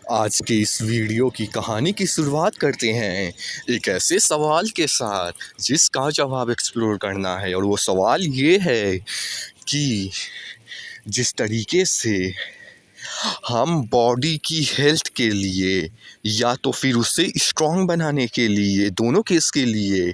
आज के इस वीडियो की कहानी की शुरुआत करते हैं एक ऐसे सवाल के साथ जिसका जवाब एक्सप्लोर करना है। और वो सवाल ये है कि जिस तरीके से हम बॉडी की हेल्थ के लिए या तो फिर उसे स्ट्रॉन्ग बनाने के लिए, दोनों केस के लिए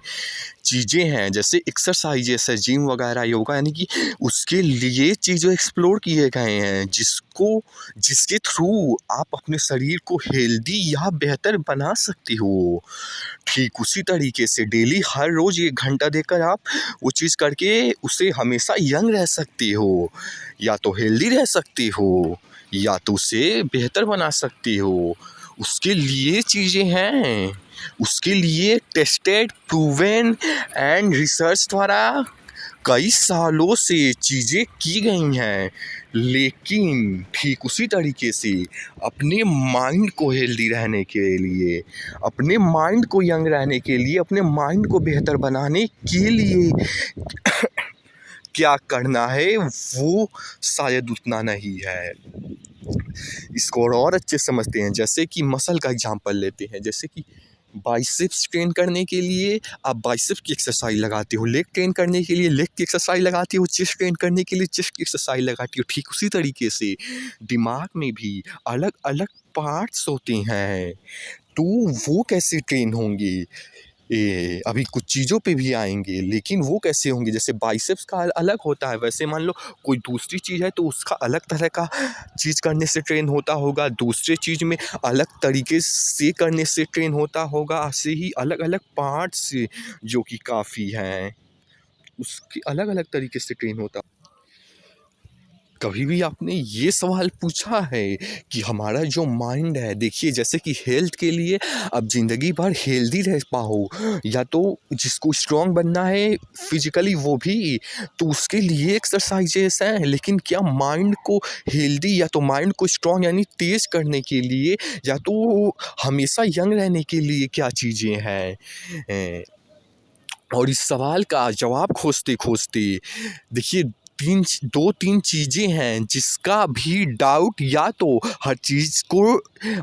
चीज़ें हैं, जैसे एक्सरसाइजेस है, जिम वगैरह, योगा, यानी कि उसके लिए चीज़ें एक्सप्लोर किए गए हैं जिसके थ्रू आप अपने शरीर को हेल्दी या बेहतर बना सकते हो। ठीक उसी तरीके से डेली हर रोज़ 1 घंटा देकर आप वो चीज़ करके उसे हमेशा यंग रह सकते हो, या तो हेल्दी रह सकते हो, या तो उसे बेहतर बना सकते हो। उसके लिए चीज़ें हैं, उसके लिए टेस्टेड, प्रूवन एंड रिसर्च द्वारा कई सालों से चीज़ें की गई हैं। लेकिन ठीक उसी तरीके से अपने माइंड को हेल्दी रहने के लिए, अपने माइंड को यंग रहने के लिए, अपने माइंड को बेहतर बनाने के लिए क्या करना है वो शायद उतना नहीं है। इसको और अच्छे से समझते हैं, जैसे कि मसल का एग्जांपल लेते हैं। जैसे कि बाइसेप्स ट्रेन करने के लिए आप बाइसेप्स की एक्सरसाइज लगाते हो, लेग ट्रेन करने के लिए लेग की एक्सरसाइज लगाते हो, चेस्ट ट्रेन करने के लिए चेस्ट की एक्सरसाइज लगाते हो। ठीक उसी तरीके से दिमाग में भी अलग अलग पार्ट्स होते हैं, तो वो कैसे ट्रेन होंगे, अभी कुछ चीज़ों पे भी आएंगे, लेकिन वो कैसे होंगे। जैसे बाइसेप्स का अलग होता है, वैसे मान लो कोई दूसरी चीज़ है तो उसका अलग तरह का चीज़ करने से ट्रेन होता होगा, दूसरे चीज़ में अलग तरीके से करने से ट्रेन होता होगा। ऐसे ही अलग अलग पार्ट्स जो कि काफ़ी हैं, उसके अलग अलग तरीके से ट्रेन होता। कभी भी आपने ये सवाल पूछा है कि हमारा जो माइंड है, देखिए जैसे कि हेल्थ के लिए आप ज़िंदगी भर हेल्दी रह पाओ, या तो जिसको स्ट्रॉन्ग बनना है फिजिकली वो भी, तो उसके लिए एक्सरसाइजेस हैं। लेकिन क्या माइंड को हेल्दी या तो माइंड को स्ट्रॉन्ग यानी तेज़ करने के लिए, या तो हमेशा यंग रहने के लिए क्या चीज़ें हैं। और इस सवाल का जवाब खोजते खोजते देखिए 2-3 चीज़ें हैं जिसका भी डाउट, या तो हर चीज़ को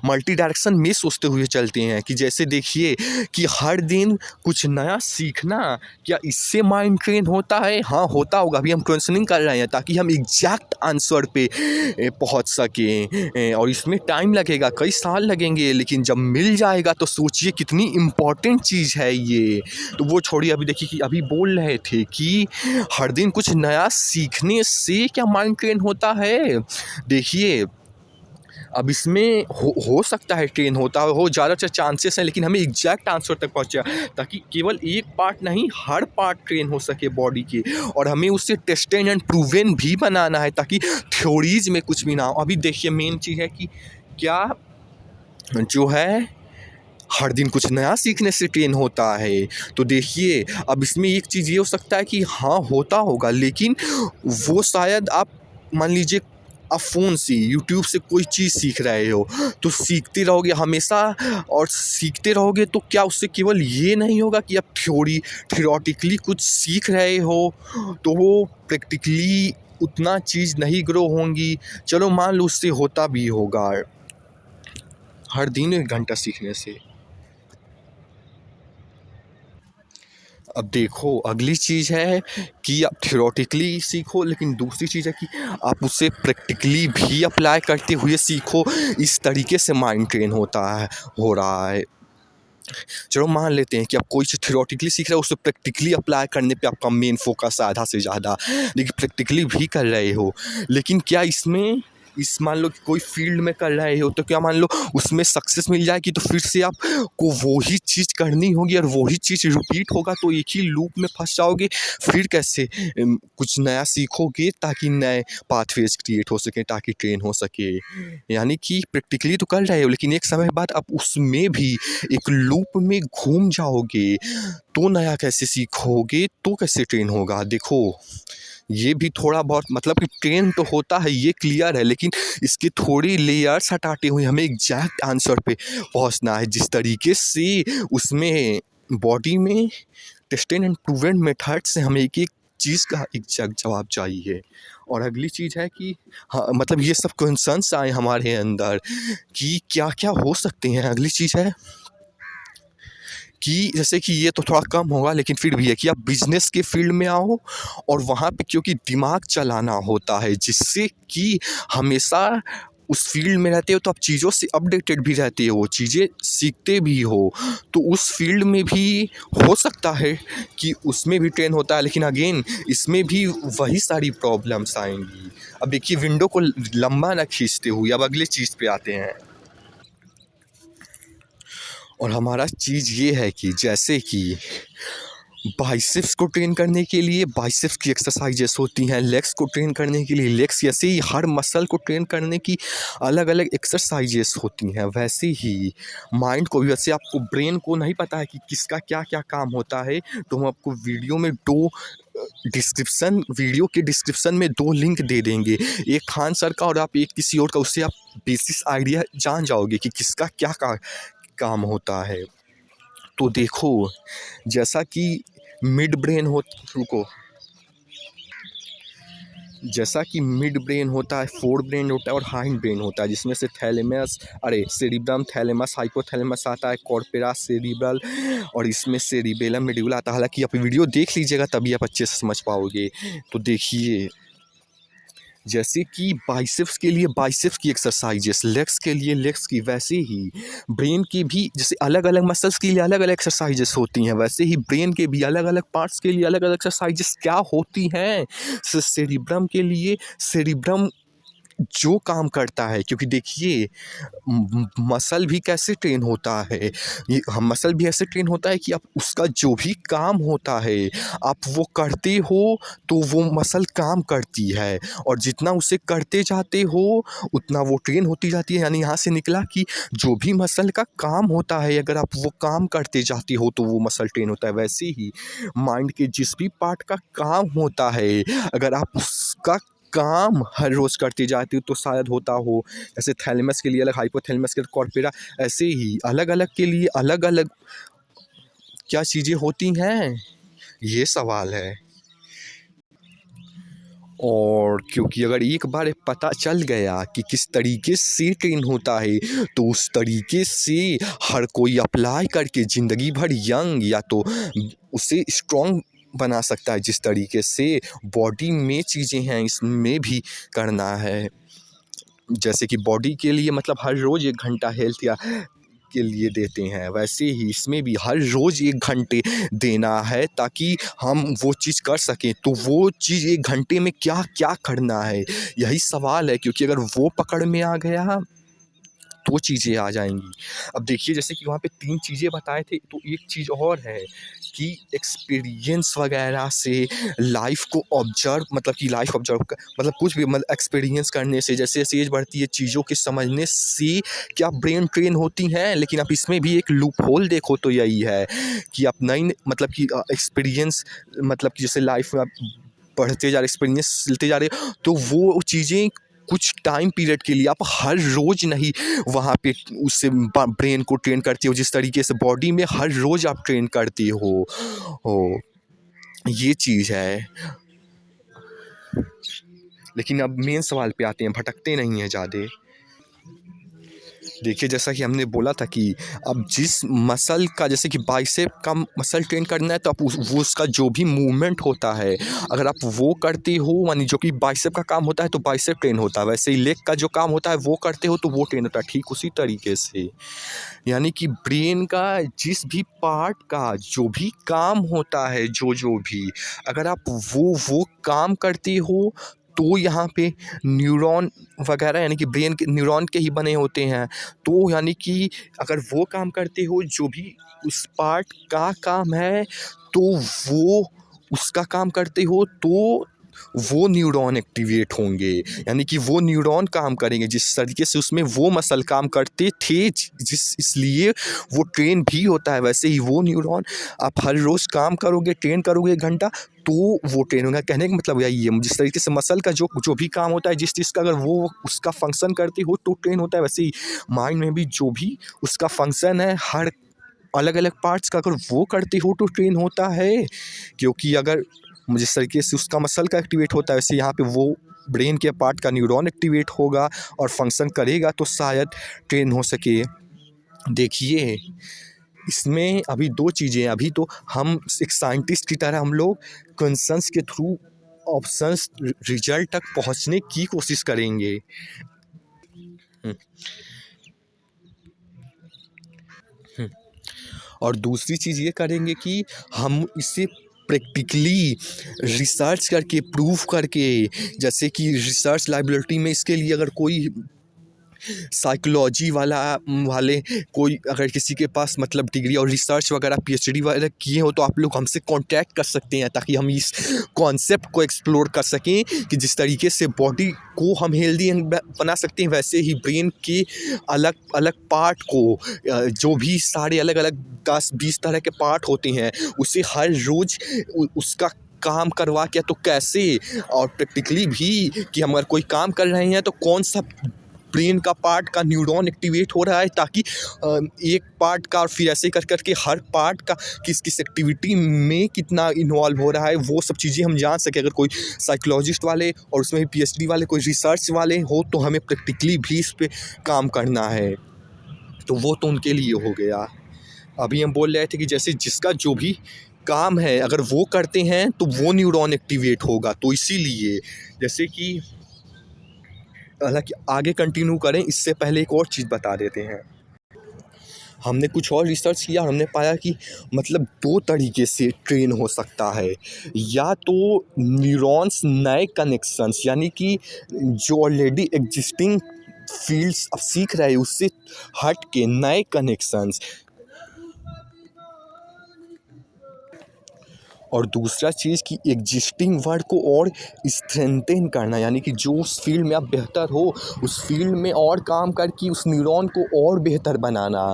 मल्टी डायरेक्शन में सोचते हुए चलते हैं कि जैसे देखिए कि हर दिन कुछ नया सीखना, क्या इससे माइंड ट्रेन होता है? हाँ, होता होगा। अभी हम क्वेश्चनिंग कर रहे हैं ताकि हम एग्जैक्ट आंसर पे पहुंच सकें, और इसमें टाइम लगेगा, कई साल लगेंगे, लेकिन जब मिल जाएगा तो सोचिए कितनी इम्पोर्टेंट चीज़ है ये। तो वो छोड़िए, अभी देखिए कि अभी बोल रहे थे कि हर दिन कुछ नया सीखने से क्या माइंड ट्रेन होता है। देखिए अब इसमें हो सकता है ट्रेन होता हो, ज़्यादातर चांसेस हैं, लेकिन हमें एग्जैक्ट आंसर तक पहुंचा ताकि केवल एक पार्ट नहीं हर पार्ट ट्रेन हो सके बॉडी के, और हमें उससे टेस्टेड एंड प्रूवन भी बनाना है ताकि थ्योरीज में कुछ भी ना हो। अभी देखिए मेन चीज़ है कि क्या जो है हर दिन कुछ नया सीखने से ट्रेन होता है। तो देखिए अब इसमें एक चीज़ ये हो सकता है कि हाँ होता होगा, लेकिन वो शायद आप मान लीजिए आप फ़ोन से यूट्यूब से कोई चीज़ सीख रहे हो तो सीखते रहोगे हमेशा, और सीखते रहोगे तो क्या उससे केवल ये नहीं होगा कि आप थियोरेटिकली कुछ सीख रहे हो, तो वो प्रैक्टिकली उतना चीज़ नहीं ग्रो होंगी। चलो मान लो उससे होता भी होगा हर दिन 1 घंटा सीखने से। अब देखो अगली चीज़ है कि आप थियोरेटिकली सीखो, लेकिन दूसरी चीज़ है कि आप उसे प्रैक्टिकली भी अप्लाई करते हुए सीखो। इस तरीके से माइंड ट्रेन हो रहा है। चलो मान लेते हैं कि आप कोई चीज़ थियोरेटिकली सीख रहे हो, उसे प्रैक्टिकली अप्लाई करने पे आपका मेन फोकस है आधा से ज़्यादा, लेकिन प्रैक्टिकली भी कर रहे हो। लेकिन क्या इसमें मान लो कि कोई फील्ड में कर रहे हो तो क्या मान लो उसमें सक्सेस मिल जाएगी तो फिर से आपको वही चीज़ करनी होगी और वही चीज़ रिपीट होगा, तो एक ही लूप में फंस जाओगे। फिर कैसे कुछ नया सीखोगे ताकि नए पाथवेज क्रिएट हो सके, ताकि ट्रेन हो सके। यानी कि प्रैक्टिकली तो कर रहे हो, लेकिन एक समय बाद आप उसमें भी एक लूप में घूम जाओगे, तो नया कैसे सीखोगे, तो कैसे ट्रेन होगा। देखो ये भी थोड़ा बहुत मतलब कि ट्रेन तो होता है, ये क्लियर है, लेकिन इसके थोड़ी लेयर्स हटाते हुए हमें एग्जैक्ट आंसर पे पहुंचना है, जिस तरीके से उसमें बॉडी में टेस्टेड एंड प्रूवन मेथड से हमें एक एक चीज़ का एग्जैक्ट जवाब चाहिए। और अगली चीज़ है कि हाँ, मतलब ये सब कंसर्न्स आए हमारे अंदर कि क्या-क्या हो सकते हैं। अगली चीज़ है कि जैसे कि ये तो थोड़ा कम होगा, लेकिन फिर भी है कि आप बिज़नेस के फ़ील्ड में आओ और वहाँ पे क्योंकि दिमाग चलाना होता है, जिससे कि हमेशा उस फ़ील्ड में रहते हो तो आप चीज़ों से अपडेटेड भी रहते हो, चीज़ें सीखते भी हो। तो उस फ़ील्ड में भी हो सकता है कि उसमें भी ट्रेन होता है, लेकिन अगेन इसमें भी वही सारी प्रॉब्लम्स आएँगी। अब देखिए, विंडो को लंबा ना खींचते हुए अब अगले चीज़ पे आते हैं। और हमारा चीज़ ये है कि जैसे कि बाइसेप्स को ट्रेन करने के लिए बाइसेप्स की एक्सरसाइजेस होती हैं, लेग्स को ट्रेन करने के लिए लेग्स, ऐसे ही हर मसल को ट्रेन करने की अलग अलग एक्सरसाइजेस होती हैं। वैसे ही माइंड को भी, वैसे आपको ब्रेन को नहीं पता है कि किसका क्या क्या काम होता है, तो हम आपको वीडियो के डिस्क्रिप्शन में 2 लिंक दे देंगे, एक खान सर का और आप एक किसी और का। उससे आप बेसिस आइडिया जान जाओगे कि किसका क्या काम होता है। तो देखो, जैसा कि मिड ब्रेन हो रुको जैसा कि मिड ब्रेन होता है, फोर ब्रेन होता है और हाइंड ब्रेन होता है, जिसमें से सेरिब्रम, थैलेमस, हाइपोथैलेमस आता है, कॉर्पोरा सेरिब्रल, और इसमें सेरिबेलम मेडुला आता है। हालांकि आप वीडियो देख लीजिएगा तभी आप अच्छे से समझ पाओगे। तो देखिए, जैसे कि बाइसेप्स के लिए बाइसेप्स की एक्सरसाइजेस, लेग्स के लिए लेग्स की, वैसे ही ब्रेन की भी जैसे अलग अलग मसल्स के लिए अलग अलग एक्सरसाइजेस होती हैं, वैसे ही ब्रेन के भी अलग अलग पार्ट्स के लिए अलग अलग एक्सरसाइजेस क्या होती हैं। सेरिब्रम के लिए सेरिब्रम जो काम करता है, क्योंकि देखिए मसल भी कैसे ट्रेन होता है, ये हम मसल भी ऐसे ट्रेन होता है कि आप उसका जो भी काम होता है आप वो करते हो तो वो मसल काम करती है, और जितना उसे करते जाते हो उतना वो ट्रेन होती जाती है। यानी यहाँ से निकला कि जो भी मसल का काम होता है, अगर आप वो काम करते जाते हो तो वो मसल ट्रेन होता है। वैसे ही माइंड के जिस भी पार्ट का काम होता है, अगर आप उसका काम हर रोज़ करते जाते हो तो शायद होता हो। जैसे थैलेमस के लिए अलग, हाइपोथैलेमस के लिए कॉर्पोरा, ऐसे ही अलग अलग के लिए अलग अलग क्या चीज़ें होती हैं, ये सवाल है। और क्योंकि अगर एक बार पता चल गया कि किस तरीके से ट्रेन होता है, तो उस तरीके से हर कोई अप्लाई करके ज़िंदगी भर यंग या तो उसे स्ट्रॉन्ग बना सकता है। जिस तरीके से बॉडी में चीज़ें हैं इसमें भी करना है। जैसे कि बॉडी के लिए मतलब हर रोज़ 1 घंटा हेल्थ या के लिए देते हैं, वैसे ही इसमें भी हर रोज़ 1 घंटे देना है ताकि हम वो चीज़ कर सकें। तो वो चीज़ 1 घंटे में क्या-क्या करना है, यही सवाल है, क्योंकि अगर वो पकड़ में आ गया तो चीज़ें आ जाएँगी। अब देखिए, जैसे कि वहाँ पे 3 चीज़ें बताए थे, तो एक चीज़ और है कि एक्सपीरियंस वगैरह से लाइफ़ को ऑब्ज़र्व, मतलब कि लाइफ़ ऑब्ज़र्व क मतलब कुछ भी मतलब एक्सपीरियंस करने से, जैसे-जैसे एज बढ़ती है चीज़ों के समझने से क्या ब्रेन ट्रेन होती हैं। लेकिन आप इसमें भी एक लूप होल देखो तो यही है कि आप नई मतलब कि एक्सपीरियंस, मतलब कि जैसे लाइफ़ में आप बढ़ते जा रहे, एक्सपीरियंस लेते जा रहे हो, तो वो चीज़ें कुछ टाइम पीरियड के लिए, आप हर रोज़ नहीं वहाँ पे उससे ब्रेन को ट्रेन करते हो, जिस तरीके से बॉडी में हर रोज़ आप ट्रेन करते हो ये चीज़ है। लेकिन अब मेन सवाल पे आते हैं, भटकते नहीं हैं ज़्यादा। देखिए, जैसा कि हमने बोला था कि अब जिस मसल का, जैसे कि बाइसेप का मसल ट्रेन करना है, तो आप वो उसका जो भी मूवमेंट होता है, अगर आप वो करते हो, यानी जो कि बाइसेप का काम होता है तो बाइसेप ट्रेन होता है। वैसे ही लेग का जो काम होता है वो करते हो तो वो ट्रेन होता है। ठीक उसी तरीके से यानी कि ब्रेन का जिस भी पार्ट का जो भी काम होता है, जो भी, अगर आप वो काम करते हो तो यहाँ पे न्यूरॉन वगैरह, यानी कि ब्रेन के न्यूरॉन के ही बने होते हैं। तो यानी कि अगर वो काम करते हो जो भी उस पार्ट का काम है, तो वो उसका काम करते हो तो वो न्यूरॉन एक्टिवेट होंगे, यानी कि वो न्यूरॉन काम करेंगे जिस तरीके से उसमें वो मसल काम करते थे, जिस इसलिए वो ट्रेन भी होता है। वैसे ही वो न्यूरॉन आप हर रोज़ काम करोगे, ट्रेन करोगे 1 घंटा, तो वो ट्रेन होगा। कहने का मतलब यही है, जिस तरीके से मसल का जो जो भी काम होता है, जिस चीज़ का अगर वो उसका फंक्शन करते हो तो ट्रेन होता है, वैसे ही माइंड में भी जो भी उसका फंक्शन है, हर अलग अलग पार्ट्स का अगर वो करते हो तो ट्रेन होता है। क्योंकि अगर जिस तरीके से उसका मसल का एक्टिवेट होता है, वैसे यहाँ पे वो ब्रेन के पार्ट का न्यूरॉन एक्टिवेट होगा और फंक्शन करेगा तो शायद ट्रेन हो सके। देखिए, इसमें अभी 2 चीज़ें हैं। अभी तो हम एक साइंटिस्ट की तरह हम लोग कंसेंस के थ्रू ऑप्शंस रिजल्ट तक पहुँचने की कोशिश करेंगे। हुँ, हुँ। और दूसरी चीज़ ये करेंगे कि हम इसे प्रैक्टिकली रिसर्च करके, प्रूव करके, जैसे कि रिसर्च लायबिलिटी में इसके लिए अगर कोई साइकोलॉजी वाले कोई अगर किसी के पास मतलब डिग्री और रिसर्च वगैरह पीएचडी वगैरह किए हो तो आप लोग हमसे कांटेक्ट कर सकते हैं, ताकि हम इस कॉन्सेप्ट को एक्सप्लोर कर सकें कि जिस तरीके से बॉडी को हम हेल्दी बना सकते हैं, वैसे ही ब्रेन के अलग अलग पार्ट को जो भी सारे अलग अलग 10-20 तरह के पार्ट होते हैं, उसे हर रोज़ उसका काम करवा के तो कैसे, और प्रैक्टिकली भी कि हम अगर कोई काम कर रहे हैं तो कौन सा ब्रेन का पार्ट का न्यूरॉन एक्टिवेट हो रहा है, ताकि एक पार्ट का और फिर ऐसे कर करके हर पार्ट का किस किस एक्टिविटी में कितना इन्वॉल्व हो रहा है, वो सब चीज़ें हम जान सकें। अगर कोई साइकोलॉजिस्ट वाले और उसमें भी पीएचडी वाले कोई रिसर्च वाले हो तो हमें प्रैक्टिकली भी इस पे काम करना है, तो वो तो उनके लिए हो गया। अभी हम बोल रहे थे कि जैसे जिसका जो भी काम है अगर वो करते हैं तो वो न्यूरॉन एक्टिवेट होगा, तो इसीलिए जैसे कि हालाँकि आगे कंटिन्यू करें इससे पहले एक और चीज़ बता देते हैं। हमने कुछ और रिसर्च किया और हमने पाया कि मतलब 2 तरीके से ट्रेन हो सकता है। या तो न्यूरॉन्स नए कनेक्शंस, यानी कि जो ऑलरेडी एग्जिस्टिंग फ़ील्ड्स अब सीख रहे हैं उससे हट के नए कनेक्शंस, और दूसरा चीज़ कि एग्जिस्टिंग वर्ड को और स्ट्रेंथन करना, यानी कि जो उस फील्ड में आप बेहतर हो उस फील्ड में और काम करके उस न्यूरॉन को और बेहतर बनाना।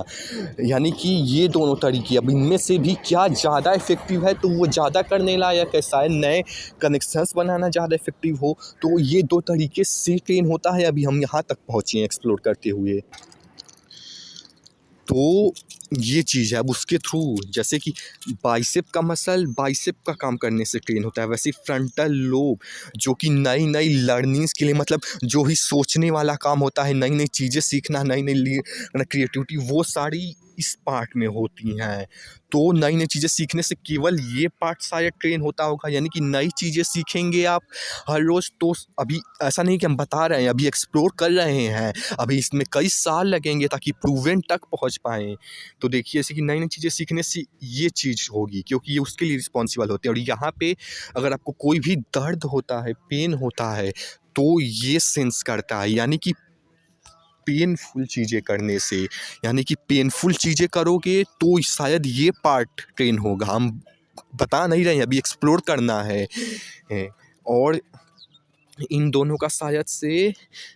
यानी कि ये दोनों तरीके, अब इनमें से भी क्या ज़्यादा इफ़ेक्टिव है तो वो ज़्यादा करने लायक है, शायद नए कनेक्शंस बनाना ज़्यादा इफ़ेक्टिव हो, तो ये 2 तरीके से ट्रेन होता है। अभी हम यहाँ तक पहुँचे हैं एक्सप्लोर करते हुए। तो ये चीज़ है। अब उसके थ्रू जैसे कि बाइसेप का मसल बाइसेप का काम करने से ट्रेन होता है, वैसे फ्रंटल लोब जो कि नई नई लर्निंग्स के लिए, मतलब जो भी सोचने वाला काम होता है, नई नई चीज़ें सीखना, नई नई क्रिएटिविटी, वो सारी इस पार्ट में होती हैं। तो नई नई चीज़ें सीखने से केवल ये पार्ट शायद ट्रेन होता होगा, यानी कि नई चीज़ें सीखेंगे आप हर रोज़। तो अभी ऐसा नहीं कि हम बता रहे हैं, अभी एक्सप्लोर कर रहे हैं, अभी इसमें कई साल लगेंगे ताकि प्रूवन तक पहुंच पाएँ। तो देखिए ऐसे कि नई-नई चीज़ें सीखने से ये चीज़ होगी, क्योंकि ये उसके लिए रिस्पॉन्सिबल होते हैं। और यहाँ पे अगर आपको कोई भी दर्द होता है, पेन होता है, तो ये सेंस करता है, यानी कि पेनफुल चीज़ें करने से, यानी कि पेनफुल चीज़ें करोगे तो शायद ये पार्ट ट्रेन होगा। हम बता नहीं रहे हैं, अभी एक्सप्लोर करना है। और इन दोनों का शायद से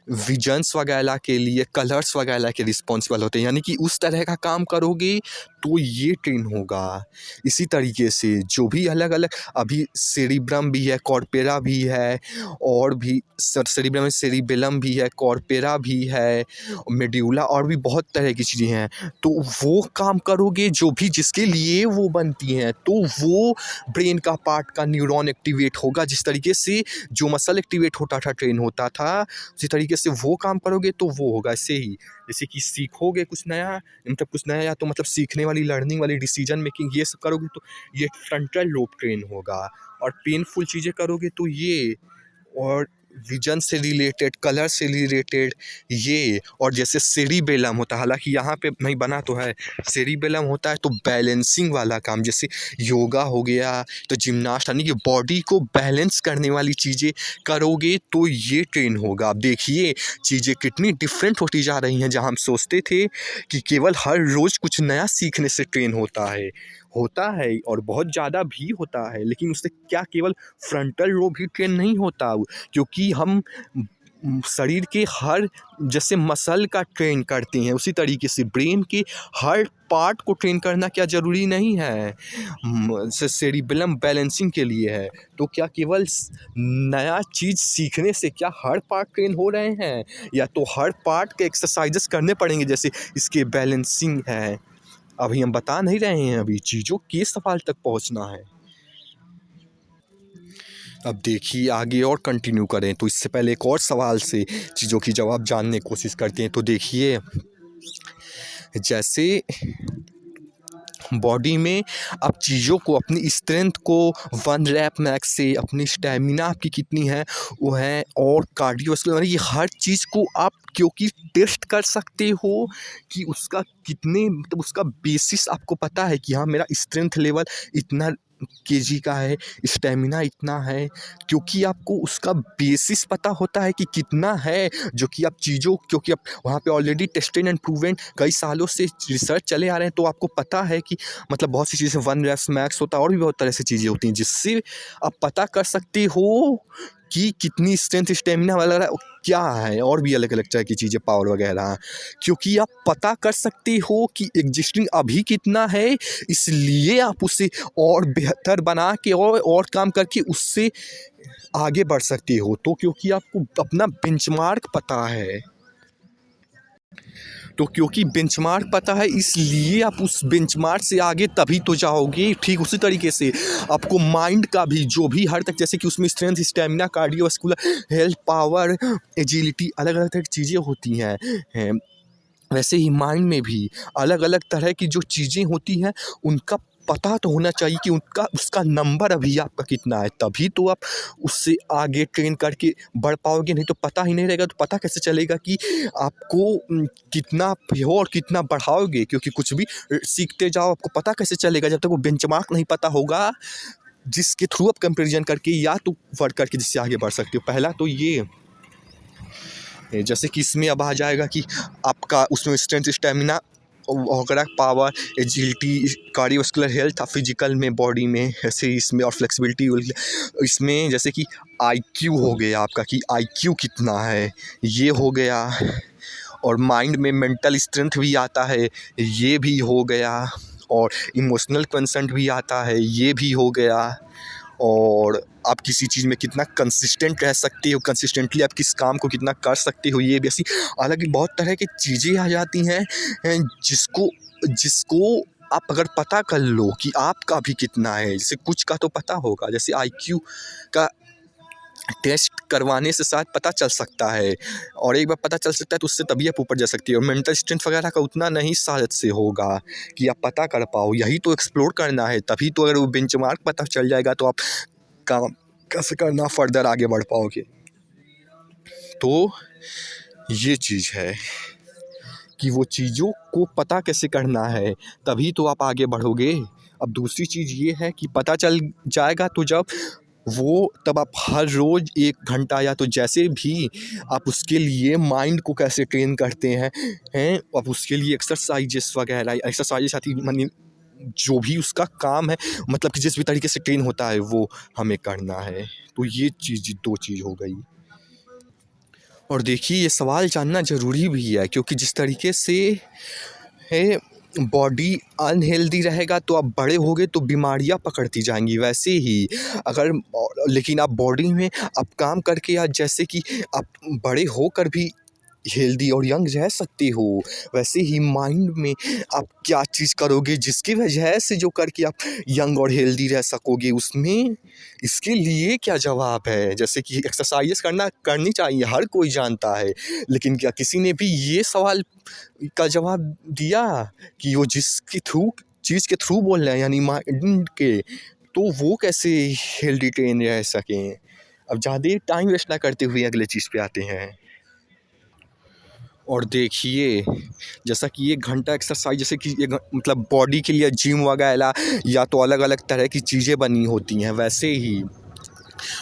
विजन्स वगैरह के लिए, कलर्स वगैरह के रिस्पॉन्सिबल होते हैं, यानी कि उस तरह का काम करोगे तो ये ट्रेन होगा। इसी तरीके से जो भी अलग अलग अभी सेरिब्रम भी है, कॉर्पोरा भी है, और भी सेरिब्रम में सेरिबेलम भी है, कॉर्पोरा भी है, मेड्यूला, और भी बहुत तरह की चीज़ें हैं। तो वो काम करोगे जो भी जिसके लिए वो बनती हैं, तो वो ब्रेन का पार्ट का न्यूरॉन एक्टिवेट होगा। जिस तरीके से जो मसल एक्टिवेट होता था, ट्रेन होता था, उसी तरीके से वो काम करोगे तो वो होगा। ऐसे ही जैसे कि सीखोगे कुछ नया, मतलब कुछ नया, या तो मतलब सीखने वाली, लर्निंग वाली, डिसीजन मेकिंग, ये सब करोगे तो ये फ्रंटल लोब ट्रेन होगा। और पेनफुल चीज़ें करोगे तो ये, और विजन से रिलेटेड, कलर से रिलेटेड ये, और जैसे सेरिबेलम होता है, हालांकि यहाँ पे नहीं बना तो है, सेरिबेलम होता है तो बैलेंसिंग वाला काम, जैसे योगा हो गया, तो जिम्नास्ट, यानी कि बॉडी को बैलेंस करने वाली चीज़ें करोगे तो ये ट्रेन होगा। अब देखिए चीज़ें कितनी डिफरेंट होती जा रही हैं, जहाँ हम सोचते थे कि केवल हर रोज़ कुछ नया सीखने से ट्रेन होता है और बहुत ज़्यादा भी होता है, लेकिन उससे क्या केवल फ्रंटल लोब ही ट्रेन नहीं होता, क्योंकि हम शरीर के हर, जैसे मसल का ट्रेन करते हैं, उसी तरीके से ब्रेन के हर पार्ट को ट्रेन करना क्या ज़रूरी नहीं है। सेरिबेलम बैलेंसिंग के लिए है, तो क्या केवल नया चीज़ सीखने से क्या हर पार्ट ट्रेन हो रहे हैं, या तो हर पार्ट के एक्सरसाइजेस करने पड़ेंगे, जैसे इसके बैलेंसिंग है। अभी हम बता नहीं रहे हैं, अभी चीज़ों के सवाल तक पहुँचना है। अब देखिए आगे और कंटिन्यू करें तो इससे पहले एक और सवाल से चीज़ों की जवाब जानने की कोशिश करते हैं। तो देखिए जैसे बॉडी में आप चीज़ों को अपनी स्ट्रेंथ को 1 रैप मैक्स से अपनी स्टैमिना आपकी कितनी है वो है, और कार्डियोवैस्कुलर ये हर चीज़ को आप क्योंकि टेस्ट कर सकते हो कि उसका कितने मतलब उसका बेसिस आपको पता है कि हाँ मेरा स्ट्रेंथ लेवल इतना केजी का है, स्टैमिना इतना है, क्योंकि आपको उसका बेसिस पता होता है कि कितना है, जो कि आप चीज़ों क्योंकि आप वहाँ पे ऑलरेडी टेस्टेड एंड प्रूवन कई सालों से रिसर्च चले आ रहे हैं, तो आपको पता है कि मतलब बहुत सी चीज़ें 1 रेप्स मैक्स होता है और भी बहुत तरह से चीज़ें होती हैं जिससे आप पता कर सकते हो कि कितनी स्ट्रेंथ स्टेमिना वगैरह क्या है, और भी अलग अलग तरह की चीज़ें पावर वगैरह, क्योंकि आप पता कर सकते हो कि एग्जिस्टिंग अभी कितना है, इसलिए आप उसे और बेहतर बना के और काम करके उससे आगे बढ़ सकते हो। तो क्योंकि आपको अपना बेंचमार्क पता है, तो क्योंकि बेंचमार्क पता है इसलिए आप उस बेंचमार्क से आगे तभी तो जाओगे। ठीक उसी तरीके से आपको माइंड का भी जो भी हर तक जैसे कि उसमें strength, stamina, cardiovascular health, power, agility अलग अलग तरह की चीज़ें होती हैं। वैसे ही माइंड में भी अलग अलग तरह की जो चीज़ें होती हैं उनका पता तो होना चाहिए कि उनका उसका नंबर अभी आपका कितना है, तभी तो आप उससे आगे ट्रेन करके बढ़ पाओगे। नहीं तो पता ही नहीं रहेगा तो पता कैसे चलेगा कि आपको कितना आप हो और कितना बढ़ाओगे, क्योंकि कुछ भी सीखते जाओ आपको पता कैसे चलेगा जब तक वो बेंचमार्क नहीं पता होगा जिसके थ्रू आप कंपेरिजन करके या तो वर्क करके जिससे आगे बढ़ सकते हो। पहला तो ये जैसे कि इसमें अब आ जाएगा कि आपका उसमें स्ट्रेंथ, स्टैमिना वगैरह, power, agility, cardiovascular health, physical में बॉडी में ऐसे इसमें और फ्लेक्सिबिलिटी इसमें जैसे कि आईक्यू हो गया आपका कि आईक्यू कितना है ये हो गया, और माइंड में मेंटल स्ट्रेंथ भी आता है ये भी हो गया, और इमोशनल कंसेंट भी आता है ये भी हो गया, और आप किसी चीज़ में कितना कंसिस्टेंट रह सकते हो, कंसिस्टेंटली आप किस काम को कितना कर सकते हो, ये भी ऐसी अलग ही बहुत तरह की चीज़ें आ जाती हैं जिसको जिसको आप अगर पता कर लो कि आपका भी कितना है, जैसे कुछ का तो पता होगा, जैसे आईक्यू का टेस्ट करवाने से शायद पता चल सकता है, और एक बार पता चल सकता है तो उससे तभी आप ऊपर जा सकती हो। और मेंटल स्ट्रेंथ वगैरह का उतना नहीं शायद से होगा कि आप पता कर पाओ, यही तो एक्सप्लोर करना है, तभी तो अगर वो बेंचमार्क पता चल जाएगा तो आप काम कैसे करना फर्दर आगे बढ़ पाओगे। तो ये चीज़ है कि वो चीज़ों को पता कैसे करना है तभी तो आप आगे बढ़ोगे। अब दूसरी चीज़ ये है कि पता चल जाएगा तो जब वो तब आप हर रोज़ 1 घंटा या तो जैसे भी आप उसके लिए माइंड को कैसे ट्रेन करते हैं आप उसके लिए एक्सरसाइजेस वगैरह एक्सरसाइजेस आती मनी जो भी उसका काम है, मतलब कि जिस भी तरीके से ट्रेन होता है वो हमें करना है। तो ये चीज़ 2 चीज़ हो गई। और देखिए ये सवाल जानना ज़रूरी भी है, क्योंकि जिस तरीके से है बॉडी अनहेल्दी रहेगा तो आप बड़े होगे तो बीमारियां पकड़ती जाएंगी, वैसे ही अगर लेकिन आप बॉडी में आप काम करके या जैसे कि आप बड़े होकर भी हेल्दी और यंग रह सकते हो, वैसे ही माइंड में आप क्या चीज़ करोगे जिसकी वजह से जो करके आप यंग और हेल्दी रह सकोगे, उसमें इसके लिए क्या जवाब है। जैसे कि एक्सरसाइज करनी चाहिए हर कोई जानता है, लेकिन क्या किसी ने भी ये सवाल का जवाब दिया कि वो जिसके थ्रू चीज़ के थ्रू बोल रहे हैं यानी माइंड के, तो वो कैसे हेल्दी ट्रेन रह सकें। अब ज़्यादा टाइम वेस्ट ना करते हुए अगले चीज़ पे आते हैं। और देखिए जैसा कि 1 घंटा एक्सरसाइज जैसे कि मतलब बॉडी के लिए जिम वगैरह या तो अलग अलग तरह की चीज़ें बनी होती हैं, वैसे ही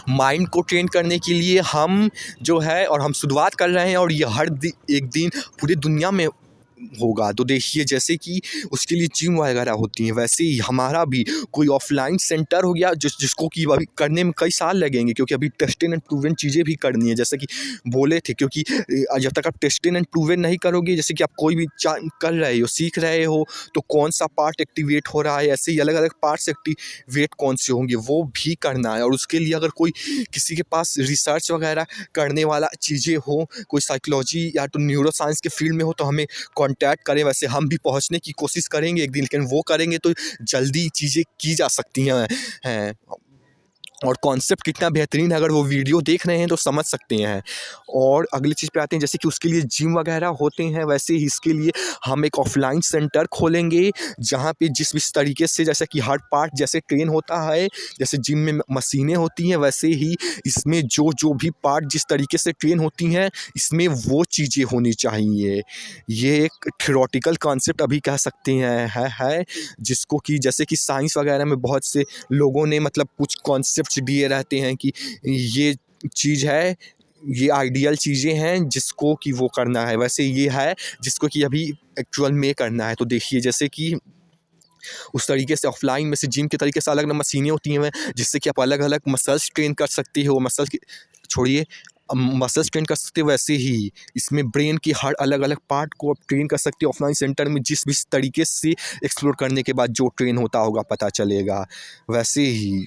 माइंड को ट्रेन करने के लिए हम जो है और हम शुरुआत कर रहे हैं, और ये एक दिन पूरी दुनिया में होगा। तो देखिए जैसे कि उसके लिए जिम वगैरह होती हैं, वैसे ही हमारा भी कोई ऑफलाइन सेंटर हो गया जिसको कि अभी करने में कई साल लगेंगे, क्योंकि अभी टेस्टेड एंड प्रूवन चीज़ें भी करनी है जैसे कि बोले थे, क्योंकि जब तक आप टेस्टेड एंड प्रूवन नहीं करोगे, जैसे कि आप कोई भी कर रहे हो सीख रहे हो तो कौन सा पार्ट एक्टिवेट हो रहा है, ऐसे ही अलग अलग पार्ट्स एक्टिवेट कौन से होंगे वो भी करना है। और उसके लिए अगर कोई किसी के पास रिसर्च वगैरह करने वाला चीज़ें हो, कोई साइकोलॉजी या तो न्यूरो साइंस के फील्ड में हो, तो हमें कांटेक्ट करें। वैसे हम भी पहुंचने की कोशिश करेंगे एक दिन, लेकिन वो करेंगे तो जल्दी चीज़ें की जा सकती हैं। और कॉन्सेप्ट कितना बेहतरीन है, अगर वो वीडियो देख रहे हैं तो समझ सकते हैं। और अगली चीज़ पे आते हैं, जैसे कि उसके लिए जिम वगैरह होते हैं, वैसे ही इसके लिए हम एक ऑफलाइन सेंटर खोलेंगे, जहाँ पे जिस भी तरीके से जैसे कि हर पार्ट जैसे ट्रेन होता है, जैसे जिम में मशीनें होती हैं, वैसे ही इसमें जो जो भी पार्ट जिस तरीके से ट्रेन होती हैं, इसमें वो चीज़ें होनी चाहिए। ये एक थ्योरेटिकल कॉन्सेप्ट अभी कह सकते हैं है जिसको कि जैसे कि साइंस वगैरह में बहुत से लोगों ने मतलब कुछ कॉन्सेप्ट्स दिए रहते हैं कि ये चीज़ है, ये आइडियल चीज़ें हैं जिसको कि वो करना है, वैसे ये है जिसको कि अभी एक्चुअल में करना है। तो देखिए, जैसे कि उस तरीके से ऑफलाइन में से जिम के तरीके से अलग अलग मशीनें होती हैं जिससे कि आप अलग अलग मसल्स ट्रेन कर सकते हो, मसल की छोड़िए मसल्स ट्रेन कर सकते हो, वैसे ही इसमें ब्रेन की हर अलग अलग पार्ट को आप ट्रेन कर सकते हो ऑफलाइन सेंटर में, जिस भी तरीके से एक्सप्लोर करने के बाद जो ट्रेन होता होगा पता चलेगा। वैसे ही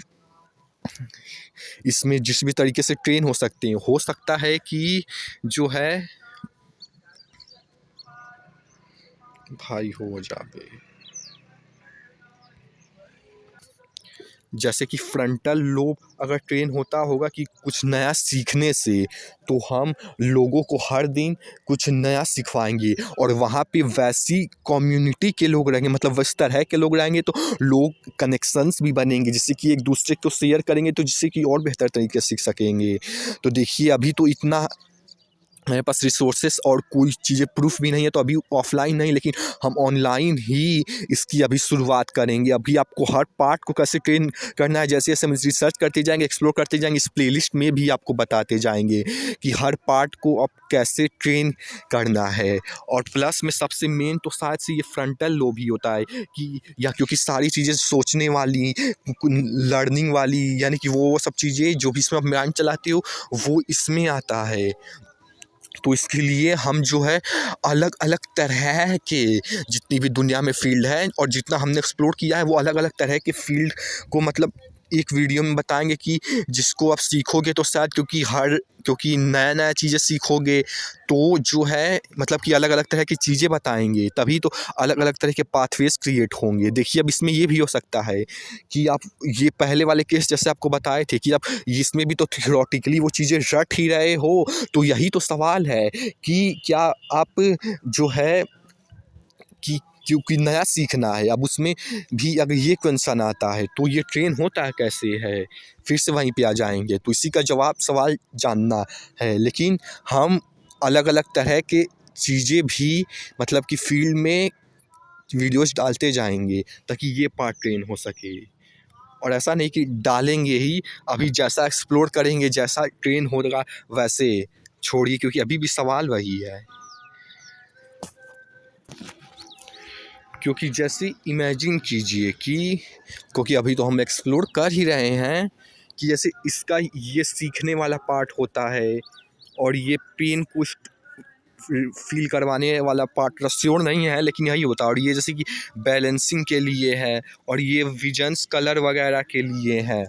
इसमें जिस भी तरीके से ट्रेन हो सकते हैं, हो सकता है कि जो है भाई हो जावे, जैसे कि फ्रंटल लोब अगर ट्रेन होता होगा कि कुछ नया सीखने से, तो हम लोगों को हर दिन कुछ नया सिखवाएंगे और वहाँ पे वैसी कम्युनिटी के लोग रहेंगे, मतलब इस तरह के लोग रहेंगे, तो लोग कनेक्शंस भी बनेंगे जिससे कि एक दूसरे को शेयर करेंगे, तो जिससे कि और बेहतर तरीके से सीख सकेंगे। तो देखिए, अभी तो इतना मेरे पास रिसोर्सेस और कोई चीज़ें प्रूफ भी नहीं है, तो अभी ऑफलाइन नहीं, लेकिन हम ऑनलाइन ही इसकी अभी शुरुआत करेंगे। अभी आपको हर पार्ट को कैसे ट्रेन करना है, जैसे जैसे हम रिसर्च करते जाएंगे, एक्सप्लोर करते जाएंगे, इस प्लेलिस्ट में भी आपको बताते जाएंगे कि हर पार्ट को अब कैसे ट्रेन करना है। और प्लस में सबसे मेन तो शायद से ये फ्रंटल लोब ही होता है कि या क्योंकि सारी चीज़ें सोचने वाली, लर्निंग वाली, यानी कि वो सब चीज़ें जो भी इसमें आप माइंड चलाते हो वो इसमें आता है। तो इसके लिए हम जो है अलग अलग तरह के जितनी भी दुनिया में फील्ड है और जितना हमने एक्सप्लोर किया है, वो अलग अलग तरह के फील्ड को मतलब एक वीडियो में बताएंगे कि जिसको आप सीखोगे तो शायद क्योंकि नया नया चीज़ें सीखोगे, तो जो है मतलब कि अलग अलग तरह की चीज़ें बताएंगे, तभी तो अलग अलग तरह के पाथवेज क्रिएट होंगे। देखिए, अब इसमें ये भी हो सकता है कि आप ये पहले वाले केस जैसे आपको बताए थे कि आप इसमें भी तो थियोरेटिकली वो चीज़ें रट ही रहे हो, तो यही तो सवाल है कि क्या आप जो है कि क्योंकि नया सीखना है, अब उसमें भी अगर ये क्वेश्चन आता है तो ये ट्रेन होता है कैसे है, फिर से वहीं पे आ जाएंगे। तो इसी का जवाब सवाल जानना है, लेकिन हम अलग अलग तरह के चीज़ें भी मतलब कि फील्ड में वीडियोस डालते जाएंगे ताकि ये पार्ट ट्रेन हो सके। और ऐसा नहीं कि डालेंगे ही, अभी जैसा एक्सप्लोर करेंगे, जैसा ट्रेन होगा वैसे छोड़िए, क्योंकि अभी भी सवाल वही है। क्योंकि जैसे इमेजिन कीजिए कि क्योंकि अभी तो हम एक्सप्लोर कर ही रहे हैं कि जैसे इसका ये सीखने वाला पार्ट होता है और ये पेन को फील करवाने वाला पार्ट रस्योर नहीं है, लेकिन यही होता है। और ये जैसे कि बैलेंसिंग के लिए है और ये विजन्स कलर वगैरह के लिए है।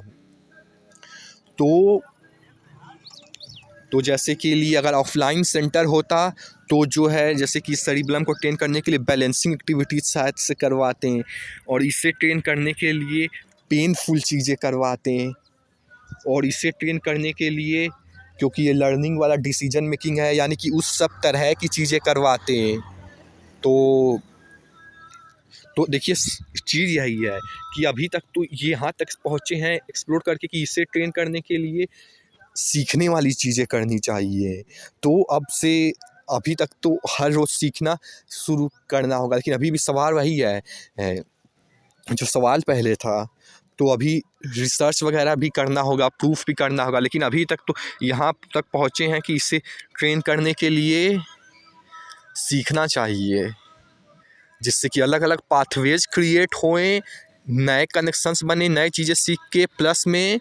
तो जैसे के लिए अगर ऑफलाइन सेंटर होता तो जो है जैसे कि सेरिबेलम को ट्रेन करने के लिए बैलेंसिंग एक्टिविटीज़ शायद से करवाते हैं, और इसे ट्रेन करने के लिए पेनफुल चीज़ें करवाते हैं, और इसे ट्रेन करने के लिए क्योंकि ये लर्निंग वाला डिसीजन मेकिंग है, यानी कि उस सब तरह की चीज़ें करवाते हैं। तो देखिए, चीज़ यही है कि अभी तक तो ये यहाँ तक पहुँचे हैं एक्सप्लोर करके कि इसे ट्रेन करने के लिए सीखने वाली चीज़ें करनी चाहिए। तो अब से अभी तक तो हर रोज़ सीखना शुरू करना होगा, लेकिन अभी भी सवाल वही है जो सवाल पहले था। तो अभी रिसर्च वगैरह भी करना होगा, प्रूफ भी करना होगा, लेकिन अभी तक तो यहाँ तक पहुँचे हैं कि इसे ट्रेन करने के लिए सीखना चाहिए, जिससे कि अलग अलग पाथवेज क्रिएट होएं, नए कनेक्शंस बने, नए चीज़ें सीख के, प्लस में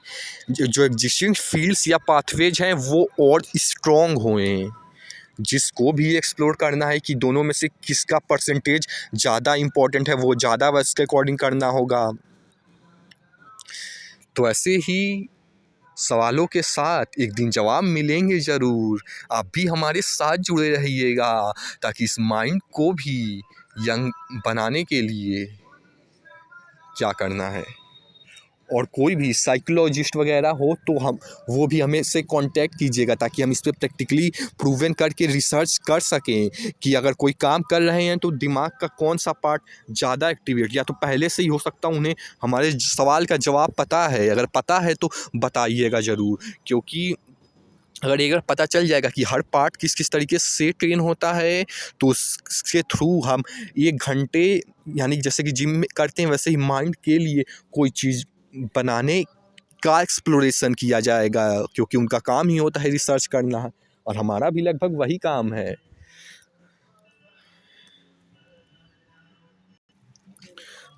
जो एग्जिस्टिंग फील्ड्स या पाथवेज हैं वो और स्ट्रॉन्ग होएं। जिसको भी एक्सप्लोर करना है कि दोनों में से किसका परसेंटेज ज़्यादा इम्पोर्टेंट है, वो ज़्यादा बस के अकॉर्डिंग करना होगा। तो ऐसे ही सवालों के साथ एक दिन जवाब मिलेंगे ज़रूर। आप भी हमारे साथ जुड़े रहिएगा ताकि इस माइंड को भी यंग बनाने के लिए क्या करना है और कोई भी साइकोलॉजिस्ट वगैरह हो तो हम वो भी हमें से कांटेक्ट कीजिएगा, ताकि हम इस पे प्रैक्टिकली प्रूवन करके रिसर्च कर सकें कि अगर कोई काम कर रहे हैं तो दिमाग का कौन सा पार्ट ज़्यादा एक्टिवेट, या तो पहले से ही हो सकता है उन्हें हमारे सवाल का जवाब पता है। अगर पता है तो बताइएगा ज़रूर, क्योंकि अगर ये अगर पता चल जाएगा कि हर पार्ट किस किस तरीके से ट्रेन होता है, तो उसके थ्रू हम 1 घंटे, यानी जैसे कि जिम में करते हैं वैसे ही माइंड के लिए कोई चीज़ बनाने का एक्सप्लोरेशन किया जाएगा, क्योंकि उनका काम ही होता है रिसर्च करना, और हमारा भी लगभग वही काम है।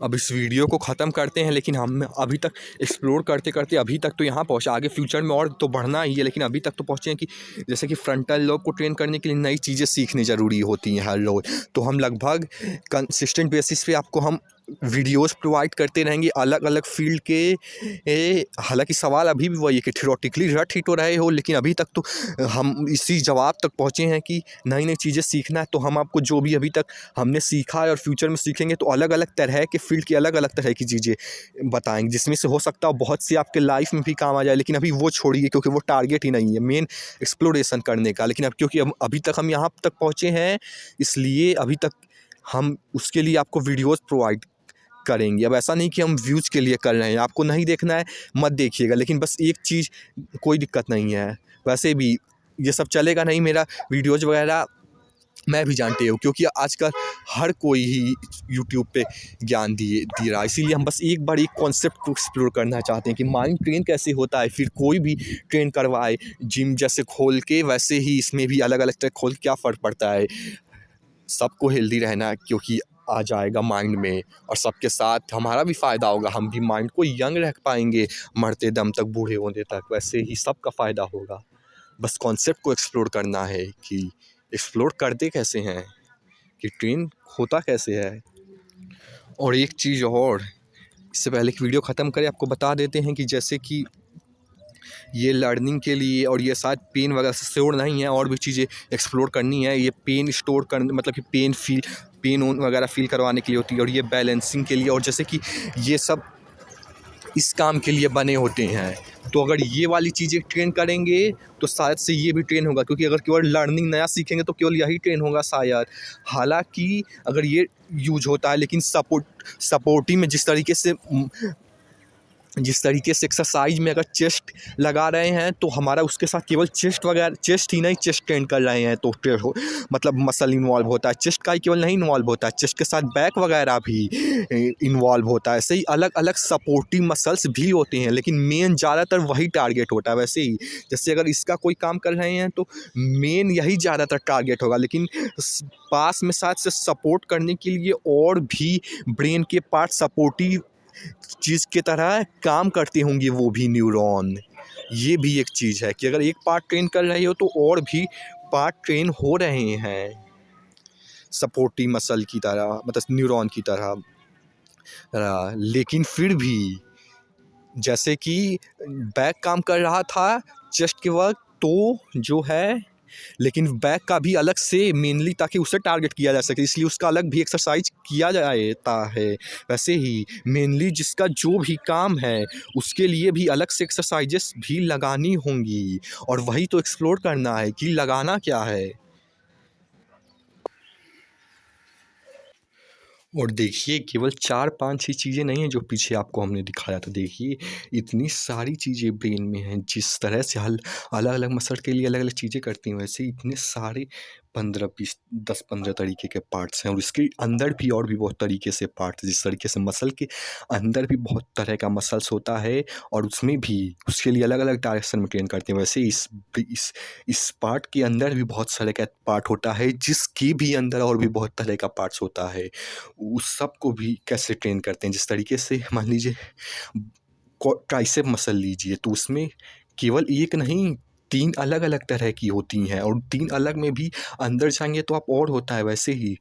अब इस वीडियो को ख़त्म करते हैं, लेकिन हम अभी तक एक्सप्लोर करते करते अभी तक तो यहाँ पहुँचा, आगे फ्यूचर में और तो बढ़ना ही है, लेकिन अभी तक तो पहुँचे हैं कि जैसे कि फ्रंटल लोब को ट्रेन करने के लिए नई चीज़ें सीखनी ज़रूरी होती हैं हर रोज़। तो हम लगभग कंसिस्टेंट बेसिस पे आपको हम वीडियोस प्रोवाइड करते रहेंगे अलग अलग फील्ड के। हालांकि सवाल अभी भी वही है कि थियोरेटिकली रट ही तो रहे हो, लेकिन अभी तक तो हम इसी जवाब तक पहुँचे हैं कि नई नई चीज़ें सीखना है। तो हम आपको जो भी अभी तक हमने सीखा है और फ्यूचर में सीखेंगे तो अलग अलग तरह के फील्ड की अलग अलग तरह की चीज़ें बताएंगे, जिसमें से हो सकता है बहुत सी आपके लाइफ में भी काम आ जाए, लेकिन अभी वो छोड़िए, क्योंकि वो टारगेट ही नहीं है मेन एक्सप्लोरेशन करने का। लेकिन अब क्योंकि अभी तक हम यहाँ तक पहुँचे हैं, इसलिए अभी तक हम उसके लिए आपको वीडियोस प्रोवाइड करेंगे। अब ऐसा नहीं कि हम व्यूज़ के लिए कर रहे हैं, आपको नहीं देखना है मत देखिएगा, लेकिन बस एक चीज़, कोई दिक्कत नहीं है, वैसे भी ये सब चलेगा नहीं मेरा वीडियोज़ वगैरह, मैं भी जानते हो, क्योंकि आजकल हर कोई ही यूट्यूब पे ज्ञान दे रहा है। इसीलिए हम बस एक बार एक कॉन्सेप्ट को एक्सप्लोर करना चाहते हैं कि माइंड ट्रेन कैसे होता है, फिर कोई भी ट्रेन करवाए, जिम जैसे खोल के वैसे ही इसमें भी अलग अलग तरह खोल के क्या फ़र्क पड़ता है। सबको हेल्दी रहना है, क्योंकि आ जाएगा माइंड में, और सबके साथ हमारा भी फ़ायदा होगा, हम भी माइंड को यंग रख पाएंगे मरते दम तक, बूढ़े होने तक, वैसे ही सबका फ़ायदा होगा। बस कॉन्सेप्ट को एक्सप्लोर करना है कि एक्सप्लोर करते कैसे हैं, कि ट्रेन होता कैसे है। और एक चीज़ और, इससे पहले कि वीडियो ख़त्म करें आपको बता देते हैं कि जैसे कि ये लर्निंग के लिए, और ये शायद पेन वगैरह से श्योर नहीं है, और भी चीज़ें एक्सप्लोर करनी है। ये पेन स्टोर कर, मतलब कि पेन वगैरह फील करवाने के लिए होती है, और ये बैलेंसिंग के लिए, और जैसे कि ये सब इस काम के लिए बने होते हैं। तो अगर ये वाली चीज़ें ट्रेन करेंगे तो शायद से ये भी ट्रेन होगा, क्योंकि अगर केवल लर्निंग नया सीखेंगे तो केवल यही ट्रेन होगा शायद। हालांकि अगर ये यूज होता है, लेकिन सपोर्टिंग में जिस तरीके से एक्सरसाइज में अगर चेस्ट लगा रहे हैं, तो हमारा उसके साथ केवल चेस्ट वगैरह, चेस्ट ही नहीं, चेस्ट ट्रेन कर रहे हैं तो मतलब मसल इन्वॉल्व होता है, चेस्ट का ही केवल नहीं इन्वॉल्व होता है, चेस्ट के साथ बैक वगैरह भी इन्वॉल्व होता है। ऐसे ही अलग अलग सपोर्टिव मसल्स भी होते हैं, लेकिन मेन ज़्यादातर वही टारगेट होता है। वैसे ही जैसे अगर इसका कोई काम कर रहे हैं तो मेन यही ज़्यादातर टारगेट होगा, लेकिन पास में साथ से सपोर्ट करने के लिए और भी ब्रेन के पार्ट सपोर्टिव चीज़ की तरह काम करते होंगे, वो भी न्यूरॉन। ये भी एक चीज़ है कि अगर एक पार्ट ट्रेन कर रहे हो तो और भी पार्ट ट्रेन हो रहे हैं सपोर्टिव मसल की तरह, मतलब न्यूरॉन की तरह। लेकिन फिर भी जैसे कि बैक काम कर रहा था चेस्ट के वक्त, तो जो है, लेकिन बैक का भी अलग से मेनली ताकि उसे टारगेट किया जा सके, इसलिए उसका अलग भी एक्सरसाइज किया जाता है। वैसे ही मेनली जिसका जो भी काम है उसके लिए भी अलग से एक्सरसाइजेस भी लगानी होंगी, और वही तो एक्सप्लोर करना है कि लगाना क्या है। और देखिए केवल 4-5 ही चीज़ें नहीं हैं जो पीछे आपको हमने दिखाया था। देखिए इतनी सारी चीज़ें ब्रेन में हैं, जिस तरह से अलग अलग मसल के लिए अलग अलग चीज़ें करती हैं, वैसे इतने सारे 15-20 10-15 तरीके के पार्ट्स हैं, और इसके अंदर भी और भी बहुत तरीके से पार्ट्स, जिस तरीके से मसल के अंदर भी बहुत तरह का मसल्स होता है, और उसमें भी उसके लिए अलग अलग डायरेक्शन में ट्रेन करते हैं। वैसे इस पार्ट के अंदर भी बहुत सारे का पार्ट होता है, जिसके भी अंदर और भी बहुत तरह का पार्ट्स होता है। उस सब को भी कैसे ट्रेन करते हैं, जिस तरीके से मान लीजिए ट्राइसेप मसल लीजिए, तो उसमें केवल एक नहीं 3 अलग अलग तरह की होती हैं, और 3 अलग में भी अंदर जाएंगे तो आप और होता है। वैसे ही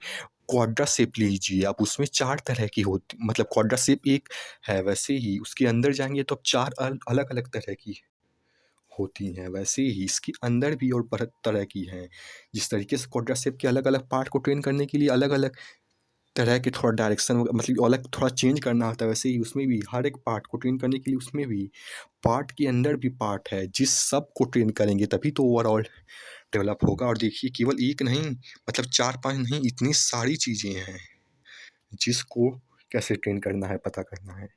क्वाड्रासेप लीजिए आप, उसमें 4 तरह की होती, मतलब क्वाड्रासेप एक है, वैसे ही उसके अंदर जाएंगे तो अब 4 अलग अलग तरह की होती हैं। वैसे ही इसके अंदर भी और तरह की हैं, जिस तरीके से क्वाड्रासेप के अलग अलग पार्ट को ट्रेन करने के लिए अलग अलग तरह के थोड़ा डायरेक्शन मतलब अलग थोड़ा चेंज करना होता है, वैसे ही उसमें भी हर एक पार्ट को ट्रेन करने के लिए उसमें भी पार्ट के अंदर भी पार्ट है, जिस सब को ट्रेन करेंगे तभी तो ओवरऑल डेवलप होगा। और देखिए केवल एक नहीं, मतलब 4-5 नहीं, इतनी सारी चीज़ें हैं जिसको कैसे ट्रेन करना है, पता करना है।